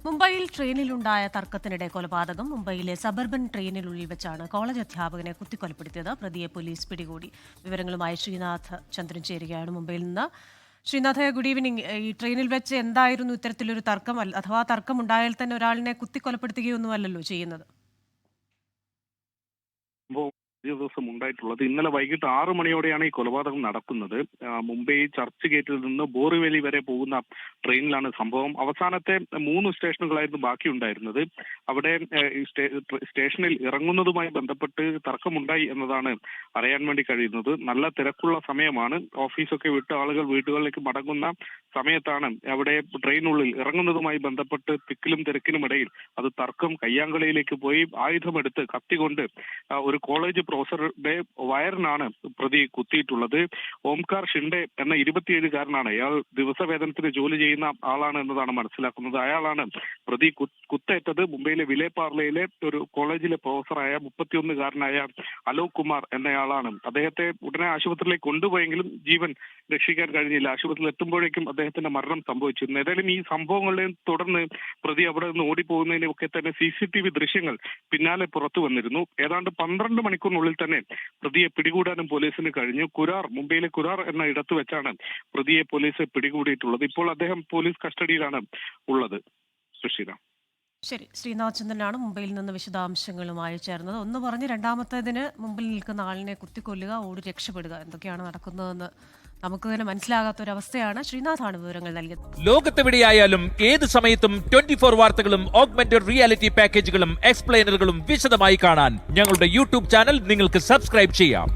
മുംബൈയിൽ ട്രെയിനിലുണ്ടായ തർക്കത്തിനിടെ കൊലപാതകം. മുംബൈയിലെ സബർബൻ ട്രെയിനിനുള്ളിൽ വെച്ചാണ് കോളേജ് അധ്യാപകനെ കുത്തിക്കൊലപ്പെടുത്തിയത്. പ്രതിയെ പോലീസ് പിടികൂടി. വിവരങ്ങളുമായി ശ്രീനാഥ് ചന്ദ്രൻ ചേരുകയാണ് മുംബൈയിൽ നിന്ന്. Sreenath, good evening. ഈ ട്രെയിനിൽ വെച്ച് എന്തായിരുന്നു ഇത്തരത്തിലൊരു തർക്കം? അഥവാ തർക്കം ഉണ്ടായാൽ തന്നെ ഒരാളിനെ കുത്തിക്കൊലപ്പെടുത്തുകയൊന്നുമല്ലല്ലോ ചെയ്യുന്നത്. ദിവസം ഉണ്ടായിട്ടുള്ളത് ഇന്നലെ വൈകിട്ട് 6 മണിയോടെയാണ് ഈ കൊലപാതകം നടക്കുന്നത്. മുംബൈ ചർച്ച് ഗേറ്റിൽ നിന്ന് ബോറിവലി വരെ പോകുന്ന ട്രെയിനിലാണ് സംഭവം. അവസാനത്തെ 3 സ്റ്റേഷനുകളായിരുന്നു ബാക്കിയുണ്ടായിരുന്നത്. അവിടെ സ്റ്റേഷനിൽ ഇറങ്ങുന്നതുമായി ബന്ധപ്പെട്ട് തർക്കമുണ്ടായി എന്നതാണ് അറിയാൻ വേണ്ടി കഴിയുന്നത്. നല്ല തിരക്കുള്ള സമയമാണ്. ഓഫീസൊക്കെ വിട്ട് ആളുകൾ വീടുകളിലേക്ക് മടങ്ങുന്ന സമയത്താണ് അവിടെ ട്രെയിനുള്ളിൽ ഇറങ്ങുന്നതുമായി ബന്ധപ്പെട്ട് തിക്കിലും തിരക്കിനുമിടയിൽ അത് തർക്കം കയ്യാങ്കളിയിലേക്ക് പോയി. ആയുധമെടുത്ത് കത്തികൊണ്ട് ഒരു കോളേജ് പ്രൊഫസറുടെ വയറിനാണ് പ്രതി കുത്തിയിട്ടുള്ളത്. ഓംകാർ ഷിൻഡെ എന്ന 27-കാരനാണ്. അയാൾ ദിവസവേതനത്തിന് ജോലി ചെയ്യുന്ന ആളാണ് എന്നതാണ് മനസ്സിലാക്കുന്നത്. അയാളാണ് പ്രതി. കുത്തേറ്റത് മുംബൈയിലെ വിലേപാർലയിലെ ഒരു കോളേജിലെ പ്രൊഫസറായ 31-കാരനായ അലോക് കുമാർ എന്നയാളാണ്. അദ്ദേഹത്തെ ഉടനെ ആശുപത്രിയിലേക്ക് കൊണ്ടുപോയെങ്കിലും ജീവൻ രക്ഷിക്കാൻ കഴിഞ്ഞില്ല. ആശുപത്രിയിൽ എത്തുമ്പോഴേക്കും അദ്ദേഹത്തിന്റെ മരണം സംഭവിച്ചു. ഏതായാലും ഈ സംഭവങ്ങളെ തുടർന്ന് പ്രതി അവിടെ നിന്ന് ഓടിപ്പോകുന്നതിനൊക്കെ തന്നെ CCTV ദൃശ്യങ്ങൾ പിന്നാലെ പുറത്തു വന്നിരുന്നു. ഏതാണ്ട് 12 മണിക്കൂറിനുള്ളിൽ തന്നെ പ്രതിയെ പിടികൂടാനും പോലീസിന് കഴിഞ്ഞു. മുംബൈയിലെ കുരാർ എന്ന ഇടത്ത് വെച്ചാണ് പ്രതിയെ പോലീസ് പിടികൂടിയിട്ടുള്ളത്. ഇപ്പോൾ അദ്ദേഹം പോലീസ് കസ്റ്റഡിയിലാണ് ഉള്ളത്. ശരി, ശ്രീനാഥ് ചന്ദ്രനാണ് മുംബൈയിൽ നിന്ന് വിശദാംശങ്ങളുമായി ചേർന്നത്. ഒന്ന് പറഞ്ഞ് രണ്ടാമത്തേതിന് മുമ്പിൽ നിൽക്കുന്ന ആളിനെ കുത്തിക്കൊല്ലുക, ഓടി രക്ഷപ്പെടുക, എന്തൊക്കെയാണ് നടക്കുന്നതെന്ന് നമുക്ക് തന്നെ മനസ്സിലാകാത്തൊരവസ്ഥയാണ്. ശ്രീനാഥാണ് വിവരങ്ങൾ നൽകിയത്. ലോകത്തെവിടെയായാലും ഏത് സമയത്തും 24 വാർത്തകളും ഓഗ്മെന്റഡ് റിയാലിറ്റി പാക്കേജുകളും എക്സ്പ്ലെയിനറുകളും വിശദമായി കാണാൻ ഞങ്ങളുടെ YouTube ചാനൽ നിങ്ങൾക്ക് സബ്സ്ക്രൈബ് ചെയ്യാം.